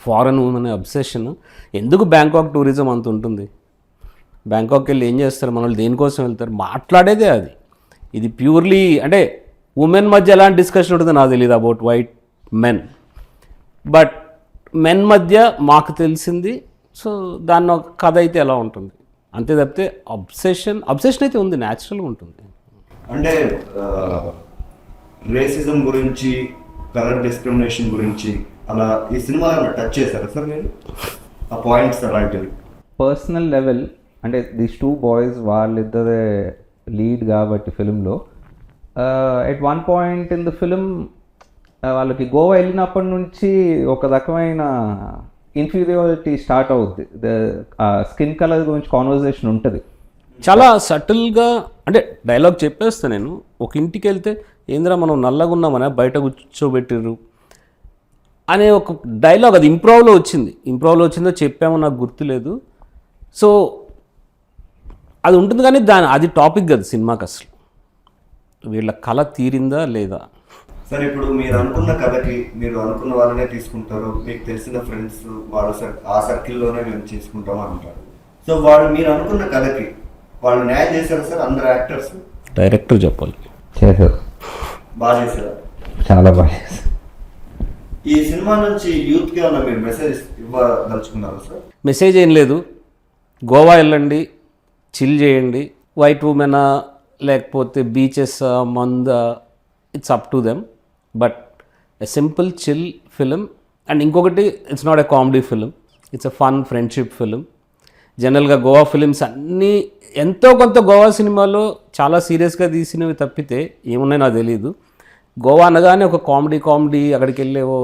foreign women obsession. ఎందుకు బ్యాంకాక్ టూరిజం అంత ఉంటుంది? బ్యాంకాక్కి వెళ్ళి ఏం చేస్తారు మన వాళ్ళు, దేనికోసం వెళ్తారు? మాట్లాడేదే అది. ఇది ప్యూర్లీ అంటే ఉమెన్ మధ్య ఎలాంటి డిస్కషన్ ఉంటుందో నాకు తెలియదు about white men, but men మధ్య మాకు తెలిసింది. సో దాన్ని ఒక కథ అయితే ఎలా ఉంటుంది అంతే తప్పితే అబ్సెషన్ అయితే ఉంది, న్యాచురల్గా ఉంటుంది. అంటే రేసిజం గురించి, కలర్ డిస్క్రిమినేషన్ గురించి అలా ఈ సినిమాలో టచ్ చేశారు సార్ మీరు ఆ పాయింట్స్ అలాంటివి? పర్సనల్ లెవెల్ అంటే దీస్ టూ బాయ్స్ వాళ్ళిద్దరే లీడ్ కాబట్టి ఫిలింలో at one point in the film వాళ్ళకి గోవా వెళ్ళినప్పటి నుంచి ఒక రకమైన ఇన్ఫీరియారిటీ స్టార్ట్ అవుద్ది. స్కిన్ కలర్ గురించి కాన్వర్జేషన్ ఉంటుంది చాలా సటిల్గా. అంటే డైలాగ్ చెప్పేస్తా నేను, ఒక ఇంటికి వెళ్తే ఏంద్రా మనం నల్లగా ఉన్నామని బయట కూర్చోబెట్టిర్రు అనే ఒక డైలాగ్, అది ఇంప్రోవ్లో వచ్చిందో చెప్పామో నాకు గుర్తులేదు. సో అది ఉంటుంది కానీ అది టాపిక్ కదా సినిమాకి. అసలు వీళ్ళ కళ తీరిందా లేదా? సరే, ఇప్పుడు మీరు అనుకున్న కథకి మీరు అనుకున్న వాళ్ళనే తీసుకుంటారు, మీకు తెలిసిన ఫ్రెండ్స్ వాళ్ళ ఆ సర్కిల్లోనే మేము తీసుకుంటాం అంటారు. సో వాళ్ళు మీరు అనుకున్న కథకి వాళ్ళు న్యాయం చేశారు సార్? అందరు యాక్టర్స్, డైరెక్టర్ చెప్పాలి, చేశారు, బాగా చేశారు, చాలా బాగా చేశారు. ఈ సినిమా నుంచి యూత్కి ఏమన్నా మీరు మెసేజ్ ఇవ్వదలుచుకున్నారా సార్? మెసేజ్ ఏం లేదు, గోవా వెళ్ళండి, చిల్ చేయండి. వైట్ ఉమెనా లేకపోతే బీచెస్ మంద, it's up to them, but a simple chill film. And ఇంకొకటి, it's not a comedy film, it's a fun friendship film. జనరల్గా గోవా ఫిలిమ్స్ అన్నీ ఎంతో కొంత గోవా సినిమాలో చాలా సీరియస్గా తీసినవి తప్పితే ఏమున్నాయో నాకు తెలియదు. గోవా అనగానే ఒక కామెడీ అక్కడికి వెళ్ళేవో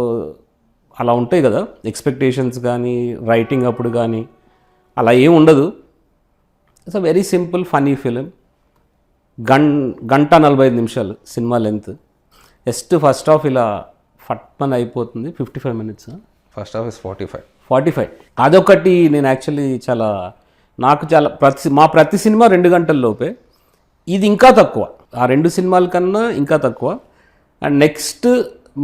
అలా ఉంటాయి కదా ఎక్స్పెక్టేషన్స్, కానీ రైటింగ్ అప్పుడు కానీ అలా ఏం ఉండదు. It's a very simple funny film. 1:45 సినిమా లెంత్. జస్ట్ ఫస్ట్ హాఫ్ ఇలా ఫట్మన్ అయిపోతుంది, 55 minutes. First half is 45. అదొకటి నేను యాక్చువల్లీ నాకు చాలా ప్రతి సినిమా 2 గంటల లోపే, ఇది ఇంకా తక్కువ, ఆ 2 సినిమాల కన్నా ఇంకా తక్కువ. అండ్ నెక్స్ట్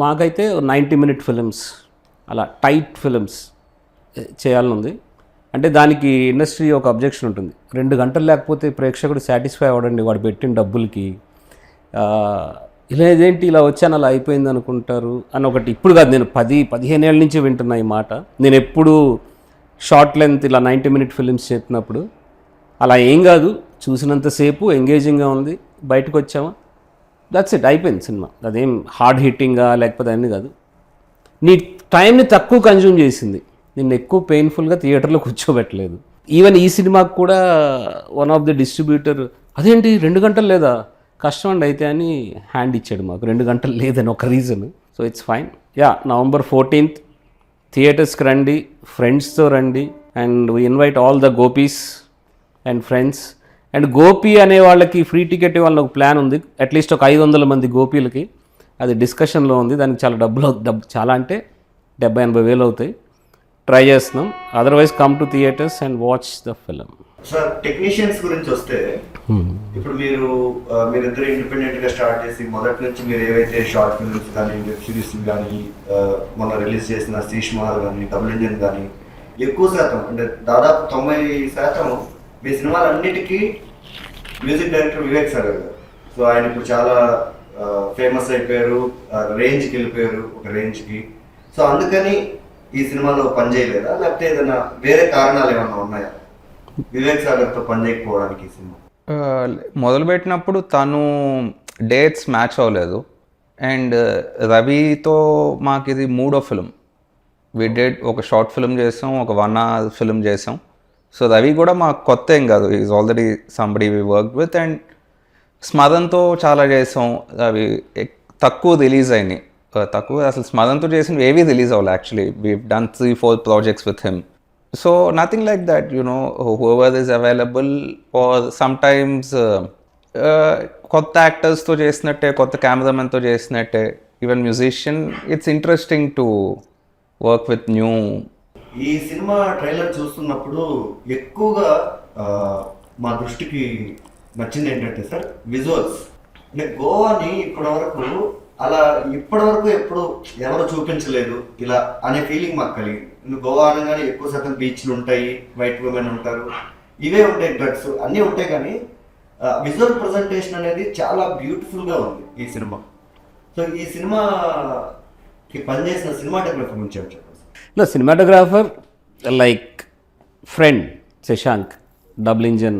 మాకైతే 90-minute ఫిలిమ్స్, అలా టైట్ ఫిలిమ్స్ చేయాలని ఉంది. అంటే దానికి ఇండస్ట్రీ ఒక అబ్జెక్షన్ ఉంటుంది, 2 గంటలు లేకపోతే ప్రేక్షకుడు సాటిస్ఫై అవ్వడండి వాడు పెట్టిన డబ్బులకి, ఇలా ఇదేంటి ఇలా వచ్చాను అలా అయిపోయింది అనుకుంటారు అని ఒకటి. ఇప్పుడు కాదు, నేను 10-15 ఏళ్ళ నుంచి వింటున్నా ఈ మాట. నేను ఎప్పుడు షార్ట్ లెంత్ ఇలా 90-minute ఫిలిమ్స్ చెప్పినప్పుడు అలా ఏం కాదు, చూసినంతసేపు ఎంగేజింగ్గా ఉంది, బయటకు వచ్చామా, దట్స్ ఇట్, అయిపోయింది సినిమా. అదేం హార్డ్ హిట్టింగ్గా లేకపోతే అన్నీ కాదు. నీ టైంని తక్కువ కన్జ్యూమ్ చేసింది, నిన్ను ఎక్కువ పెయిన్ఫుల్గా థియేటర్లో కూర్చోబెట్టలేదు. ఈవెన్ ఈ సినిమాకు కూడా వన్ ఆఫ్ ది డిస్ట్రిబ్యూటర్ అదేంటి 2 గంటలు లేదా, కష్టం అండి అయితే అని హ్యాండ్ ఇచ్చాడు మాకు, 2 గంటలు లేదని ఒక reason. So it's fine. November 14th థియేటర్స్కి రండి, ఫ్రెండ్స్తో రండి. And we invite all the gopis and friends. And Gopi అనే వాళ్ళకి ఫ్రీ టికెట్ ఇవ్వాలని ఒక ప్లాన్ ఉంది, అట్లీస్ట్ ఒక 500 మంది గోపీలకి. అది డిస్కషన్లో ఉంది, దానికి చాలా డబ్బులు చాలా అంటే 70-80 వేలు అవుతాయి. ట్రై చేస్తున్నాం. Otherwise come to theatres and watch the film. Sir, technicians గురించి వస్తే, ఇప్పుడు మీరిద్దరు ఇండిపెండెంట్గా స్టార్ట్ చేసి మొదటి నుంచి మీరు ఏవైతే షార్ట్ ఫిల్మ్స్ కానీ, వెబ్ సిరీస్ కానీ, మొన్న రిలీజ్ చేసిన శీష్ మహల్ కానీ, డబుల్ ఇంజన్ కానీ, ఎక్కువ శాతం అంటే దాదాపు 90% మీ సినిమాలన్నిటికీ మ్యూజిక్ డైరెక్టర్ వివేక్ సార్ గారు. సో ఆయన ఇప్పుడు చాలా ఫేమస్ అయిపోయారు, రేంజ్కి వెళ్ళిపోయారు ఒక రేంజ్కి. సో అందుకని ఈ సినిమాలో పని చేయలేదా, లేకపోతే ఏదైనా వేరే కారణాలు ఏమన్నా ఉన్నాయా వివేక్ సాగర్తో పని చేయకపోవడానికి ఈ సినిమా? మొదలుపెట్టినప్పుడు తను డేట్స్ మ్యాచ్ అవ్వలేదు. అండ్ రవితో మాకు ఇది మూడో ఫిలిం. వి డెడ్ ఒక షార్ట్ ఫిల్మ్ చేసాం, ఒక 1 hour ఫిల్మ్ చేసాం. సో రవి కూడా మాకు కొత్త ఏం కాదు, is already somebody we work with. And స్మదన్తో చాలా చేసాం. అవి తక్కువ రిలీజ్ అయినాయి, తక్కువ అసలు స్మదన్తో చేసినవి ఏవి రిలీజ్ అవ్వాలి. Actually we done 3-4 projects with him. So nothing like that, whoever is available. Or sometimes కొత్త యాక్టర్స్తో చేసినట్టే, కొత్త కెమెరామెన్తో చేసినట్టే, even musician, it's interesting to work with new. ఈ సినిమా ట్రైలర్ చూస్తున్నప్పుడు ఎక్కువగా మా దృష్టికి నచ్చింది ఏంటంటే సార్, విజువల్స్. అంటే గోవాని ఇప్పటివరకు ఎప్పుడు ఎవరు చూపించలేదు ఇలా అనే ఫీలింగ్ మాకు కలిగింది. గోవా అనగానే ఎక్కువ శాతం బీచ్లు ఉంటాయి, వైట్ ఉమెన్ ఉంటారు, ఇవే ఉంటాయి, డ్రగ్స్ అన్నీ ఉంటాయి. కానీ విజువల్ ప్రజెంటేషన్ అనేది చాలా బ్యూటిఫుల్గా ఉంది ఈ సినిమా. సో ఈ సినిమాకి పనిచేసిన సినిమాటోగ్రఫర్ గురించి ఏం చెప్పండి? ఇలా cinematographer like friend Shashank, double engine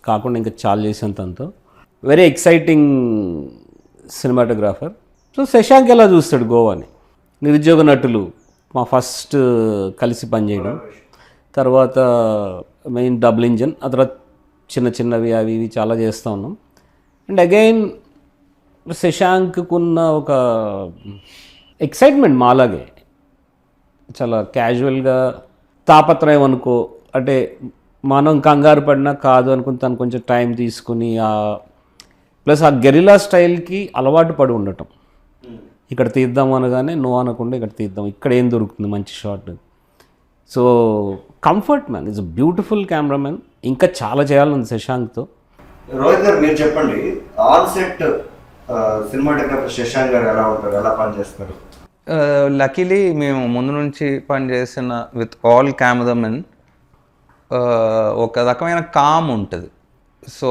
కాకుండా ఇంకా చాలా చేసేంతంతో very exciting cinematographer. So Shashank ఎలా చూస్తాడు గోవాని? నిరుద్యోగ నటులు మా ఫస్ట్ కలిసి పనిచేయడం, తర్వాత మెయిన్ డబుల్ ఇంజన్, ఆ తర్వాత చిన్న చిన్నవి అవి ఇవి చాలా చేస్తూ ఉన్నాం. అండ్ అగైన్ శశాంక్కున్న ఒక ఎక్సైట్మెంట్ మాలాగే, చాలా క్యాజువల్గా తాపత్రయం అనుకో, అంటే మనం కంగారు పడినా కాదు అనుకుని తను కొంచెం టైం తీసుకుని ప్లస్ ఆ గెరిలా స్టైల్కి అలవాటు పడి ఉండటం. ఇక్కడ తీద్దాం అనగానే నువ్వు అనకుండా ఇక్కడ తీద్దాం, ఇక్కడ ఏం దొరుకుతుంది మంచి shot. So comfort man, is a beautiful cameraman. ఇంకా చాలా చేయాలని శశాంక్తో. రోహిత్ గారు మీరు చెప్పండి, ఆన్ సెట్ సినిమాటోగ్రాఫర్ శశాంక్ గారు ఎలా ఉంటారు, ఎలా పనిచేస్తారు? లక్కీలీ మేము ముందు నుంచి పనిచేసిన విత్ ఆల్ కెమెరామెన్ ఒక రకమైన కామ్ ఉంటుంది. సో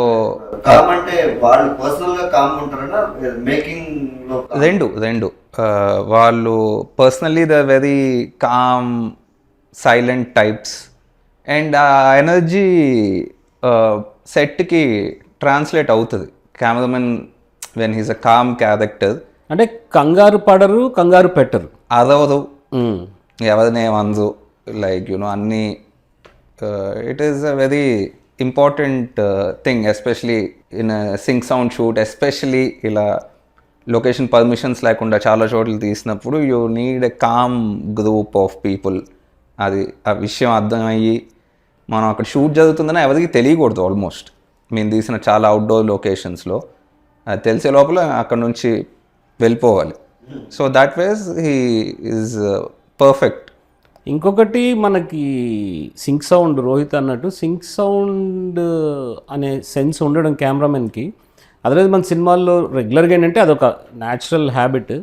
కామ్ అంటే వాళ్ళు పర్సనల్గా కామ్ ఉంటారన్నా, మేకింగ్ రెండు వాళ్ళు personally the very calm silent types. And ఆ ఎనర్జీ సెట్కి ట్రాన్స్లేట్ అవుతుంది. Cameraman when he's a calm character, అంటే కంగారు పడరు, కంగారు పెట్టరు, అదవదు, ఎవరినేమందు, లైక్ అన్నీ. It is a very important thing, especially in sync sound shoot. Especially ఇలా లొకేషన్ పర్మిషన్స్ లేకుండా చాలా చోట్ల తీసినప్పుడు you need a calm group of people. అది ఆ విషయం అర్థమయ్యి మనం అక్కడ షూట్ జరుగుతుందని ఎవరికి తెలియకూడదు. ఆల్మోస్ట్ మేము తీసిన చాలా అవుట్డోర్ లొకేషన్స్లో అది తెలిసే లోపల అక్కడ నుంచి వెళ్ళిపోవాలి. So that ways he is perfect. ఇంకొకటి మనకి సింక్ సౌండ్, రోహిత్ అన్నట్టు సింక్ సౌండ్ అనే సెన్స్ ఉండడం కెమెరామెన్కి. అదే మన సినిమాల్లో రెగ్యులర్గా ఏంటంటే అదొక natural habit.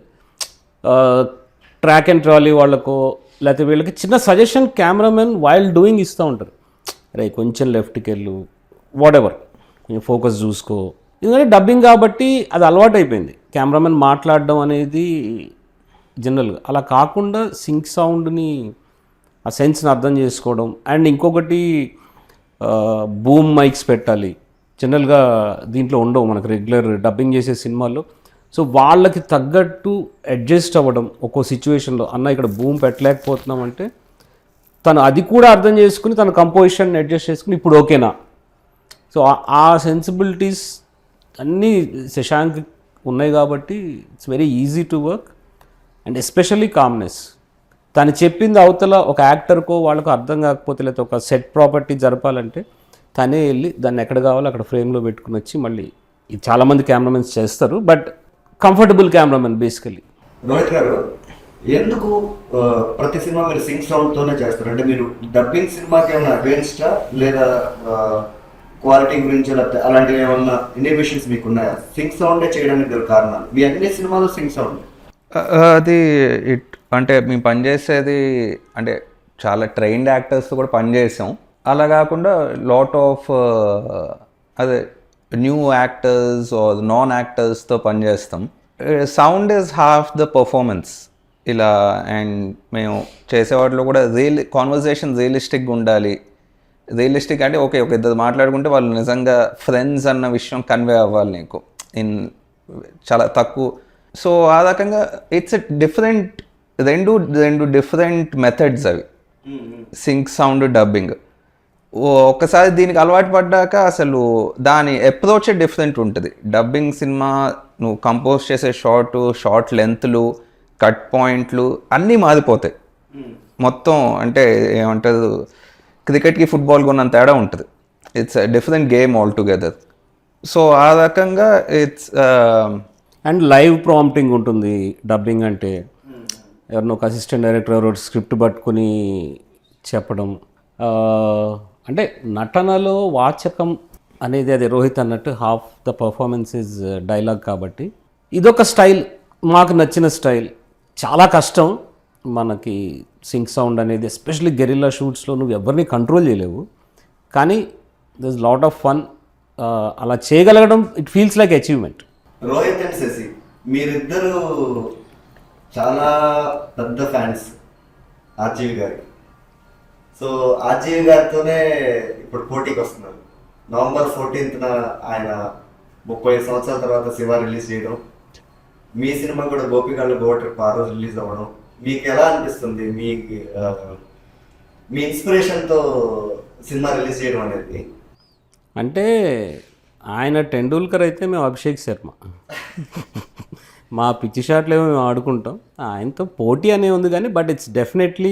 Track and trolley వాళ్ళకో లేకపోతే వీళ్ళకి చిన్న సజెషన్ కెమెరామెన్ వైల్ డూయింగ్ ఇస్తూ ఉంటారు. అరే కొంచెం లెఫ్ట్కి వెళ్ళు, వాట్ ఎవర్, కొంచెం ఫోకస్ చూసుకో. ఎందుకంటే డబ్బింగ్ కాబట్టి అది అలవాటు అయిపోయింది కెమెరామెన్ మాట్లాడడం అనేది జనరల్గా. అలా కాకుండా సింక్ సౌండ్ని, ఆ సెన్స్ని అర్థం చేసుకోవడం. అండ్ ఇంకొకటి బూమ్ మైక్స్ పెట్టాలి. జనరల్గా దీంట్లో ఉండవు మనకు రెగ్యులర్ డబ్బింగ్ చేసే సినిమాల్లో. సో వాళ్ళకి తగ్గట్టు అడ్జస్ట్ అవ్వడం ఒక్కో సిచ్యువేషన్లో. అన్న ఇక్కడ బూమ్ పెట్టలేకపోతున్నాం అంటే తను అది కూడా అర్థం చేసుకుని తన కంపోజిషన్ అడ్జస్ట్ చేసుకుని ఇప్పుడు ఓకేనా. సో ఆ సెన్సిబిలిటీస్ అన్నీ శశాంక్ ఉన్నాయి కాబట్టి it's very easy to work. And especially calmness. తను చెప్పింది అవతల ఒక యాక్టర్కో వాళ్ళకు అర్థం కాకపోతే లేకపోతే ఒక సెట్ ప్రాపర్టీ జరపాలంటే తనే వెళ్ళి దాన్ని ఎక్కడ కావాలో అక్కడ ఫ్రేమ్లో పెట్టుకుని వచ్చి మళ్ళీ ఇది చాలామంది కెమెరామెన్స్ చేస్తారు, but comfortable cameraman basically. Rohit గారు, ఎందుకు ప్రతి సినిమా మీరు సింక్ సౌండ్తోనే చేస్తారు? అంటే మీరు డబ్బింగ్ సినిమాకి ఏమైనా అగేన్స్టా, లేదా క్వాలిటీ గురించి అలాంటివి ఏమన్నా ఇన్హిబిషన్స్ మీకు ఉన్నాయా? సింక్ సౌండే చేయడానికి గల కారణాలు మీ అన్ని సినిమాలో సింక్ సౌండ్. అది అంటే మేము పనిచేసేది అంటే చాలా ట్రైన్డ్ యాక్టర్స్తో కూడా పనిచేసాం. అలా కాకుండా లాట్ ఆఫ్ అదే న్యూ యాక్టర్స్ ఆర్ నాన్ యాక్టర్స్తో పనిచేస్తాం. Sound is half the performance ఇలా. అండ్ మేము చేసేవాటిలో కూడా కాన్వర్జేషన్ రియలిస్టిక్గా ఉండాలి. రియలిస్టిక్ అంటే ఓకే ఒక ఇద్దరు మాట్లాడుకుంటే వాళ్ళు నిజంగా ఫ్రెండ్స్ అన్న విషయం కన్వే అవ్వాలి నీకు ఇన్ చాలా తక్కువ. సో ఆ రకంగా ఇట్స్ డిఫరెంట్ రెండు డిఫరెంట్ మెథడ్స్ అవి, సింక్ సౌండ్ డబ్బింగ్. ఒక్కసారి దీనికి అలవాటు పడ్డాక అసలు దాని అప్రోచే డిఫరెంట్ ఉంటుంది. డబ్బింగ్ సినిమా నువ్వు కంపోజ్ చేసే షార్ట్ లెంత్లు, కట్ పాయింట్లు అన్నీ మారిపోతాయి మొత్తం. అంటే ఏమంటారు, క్రికెట్కి ఫుట్బాల్కి ఉన్నంత తేడా ఉంటుంది. It's different game all together. So ఆ రకంగా ఇట్స్ అండ్ లైవ్ ప్రాంప్టింగ్ ఉంటుంది డబ్బింగ్ అంటే. ఎవరినో ఒక అసిస్టెంట్ డైరెక్టర్ ఎవరో స్క్రిప్ట్ పట్టుకుని చెప్పడం. అంటే నటనలో వాచకం అనేది అది రోహిత్ అన్నట్టు half the performance is dialogue. కాబట్టి ఇదొక స్టైల్, మాకు నచ్చిన స్టైల్. చాలా కష్టం మనకి సింక్ సౌండ్ అనేది, ఎస్పెషల్లీ గెరిల్లా షూట్స్లో నువ్వు ఎవరిని కంట్రోల్ చేయలేవు. కానీ దిస్ లాట్ ఆఫ్ ఫన్. అలా చేయగలగడం it feels like achievement. Rohit and Shashi మీరిద్దరు చాలా పెద్ద ఫ్యాన్స్ ఆర్జీవి గారి. సో ఆర్జీవి గారితోనే ఇప్పుడు పోటీకి వస్తున్నారు. November 14th ఆయన 30 సంవత్సరాల తర్వాత శివ రిలీజ్ చేయడం, మీ సినిమా కూడా గోపికళ్ళు గోవా ట్రిప్ ఆ రోజు రిలీజ్ అవ్వడం, మీకు ఎలా అనిపిస్తుంది? మీ ఇన్స్పిరేషన్తో సినిమా రిలీజ్ చేయడం అనేది? అంటే ఆయన టెండూల్కర్ అయితే మేము అభిషేక్ శర్మ. మా పిచ్చి షాట్లు ఏమో మేము ఆడుకుంటాం. ఆయనతో పోటీ అనే ఉంది కానీ but it's definitely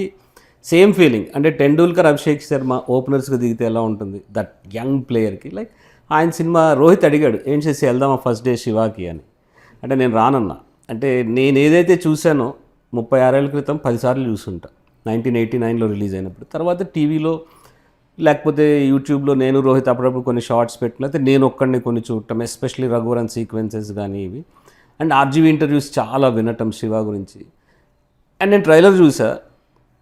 same feeling. అంటే టెండూల్కర్ అభిషేక్ శర్మ ఓపెనర్స్గా దిగితే ఎలా ఉంటుంది దట్ యంగ్ ప్లేయర్కి. లైక్ ఆయన సినిమా రోహిత్ అడిగాడు ఏం చేసి వెళ్దామా ఫస్ట్ డే శివాకి అని. అంటే నేను రానన్నా. అంటే నేను ఏదైతే చూశానో 36 ఏళ్ళ క్రితం 10 సార్లు చూసుంటా. 1989లో రిలీజ్ అయినప్పుడు. తర్వాత టీవీలో లేకపోతే యూట్యూబ్లో నేను రోహిత్ అప్పుడప్పుడు కొన్ని షార్ట్స్ పెట్టినైతే నేను ఒక్కడిని కొన్ని చూడటం, ఎస్పెషల్లీ రఘువరన్ సీక్వెన్సెస్ కానీ ఇవి. అండ్ ఆర్జీవి ఇంటర్వ్యూస్ చాలా వినటం శివ గురించి. అండ్ నేను ట్రైలర్ చూసా,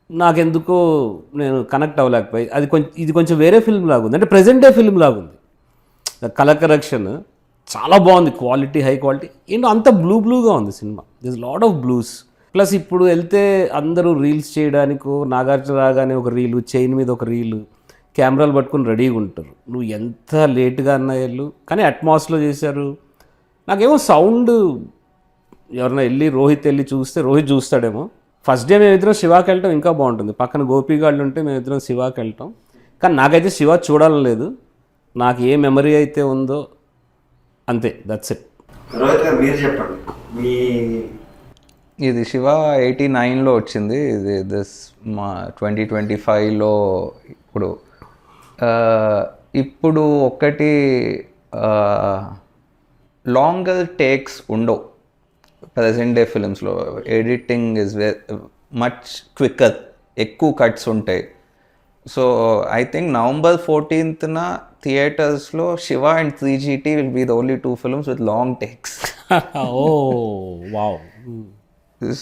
నాకెందుకో నేను కనెక్ట్ అవ్వలేకపోయి. ఇది కొంచెం వేరే ఫిల్మ్ లాగా ఉంది, అంటే ప్రజెంట్ డే ఫిల్మ్ లాగా ఉంది. కలర్ కరెక్షన్ చాలా బాగుంది, క్వాలిటీ హై క్వాలిటీ. ఏంటో అంత బ్లూగా ఉంది cinema. This lot of blues. Plus ఇప్పుడు వెళ్తే అందరూ రీల్స్ చేయడానికో, నాగార్జున రాగానే ఒక రీలు, చైన్ మీద ఒక రీలు, కెమెరాలు పట్టుకుని రెడీగా ఉంటారు. నువ్వు ఎంత లేట్గా అన్నా వెళ్ళు, కానీ అట్మాస్లో చేశారు. నాకేమో సౌండ్ ఎవరైనా రోహిత్ వెళ్ళి చూస్తే రోహిత్ చూస్తాడేమో. ఫస్ట్ డే మేము ఇద్దరం శివాకి వెళ్ళటం ఇంకా బాగుంటుంది. పక్కన గోపిగాళ్ళు ఉంటే మేము ఇద్దరం శివాకి వెళ్ళటం. కానీ నాకైతే శివ చూడాలని లేదు. నాకు ఏ మెమరీ అయితే ఉందో అంతే, దట్స్ ఇట్. రోహిత్ గారు మీరు చెప్పండి. ఇది శివ 89లో వచ్చింది. ఇది మా 2025లో ఇప్పుడు ఒక్కటి లాంగర్ టేక్స్ ఉండవు ప్రజెంట్ డే ఫిలిమ్స్లో. ఎడిటింగ్ ఇస్ మచ్ క్విక్కర్, ఎక్కువ కట్స్ ఉంటాయి. So I think November 14th థియేటర్స్లో Shiva and 3GT will be the only 2 films with long takes. Oh wow.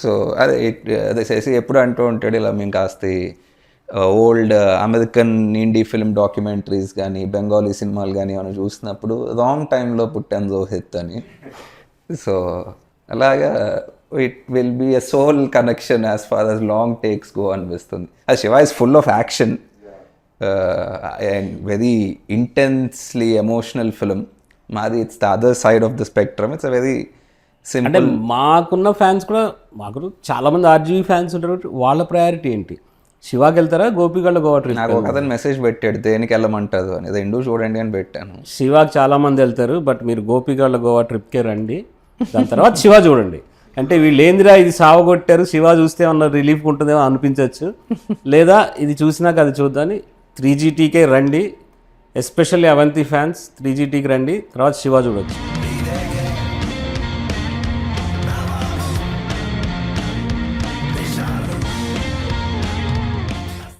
So అదే చేసి ఎప్పుడు అంటూ ఉంటాడు ఇలా, మేము కాస్త old American indie film documentaries కానీ బెంగాలీ సినిమాలు కానీ మనం చూసినప్పుడు రాంగ్ టైంలో పుట్టాను రోహిత్ అని. సో అలాగా it will be a soul connection as far as long takes go అనిపిస్తుంది. అది Shiva is full of action and very intensely emotional film. మాది it's the other side of the spectrum. It's a very అంటే simple. మాకున్న fans కూడా, మాకు చాలామంది RGV fans ఉంటారు. వాళ్ళ ప్రయారిటీ ఏంటి? శివాకి వెళ్తారా, గోపికళ్ళ గోవా ట్రిప్? నాకు ఒక అతను మెసేజ్ పెట్టాడు దేనికి వెళ్ళమంటారు అని, రెండు చూడండి అని పెట్టాను. శివాకి చాలామంది వెళ్తారు, బట్ మీరు గోపికళ్ళ గోవా ట్రిప్కే రండి, దాని తర్వాత శివ చూడండి. అంటే వీళ్ళు ఏందిరా ఇది సావగొట్టారు, శివ చూస్తే ఏమన్నా రిలీఫ్ ఉంటుందేమో అనిపించవచ్చు. లేదా ఇది చూసినాక అది చూద్దాని 3GTకే రండి. ఎస్పెషల్లీ అవంతి ఫ్యాన్స్ 3GTకి రండి, తర్వాత శివ చూడొచ్చు.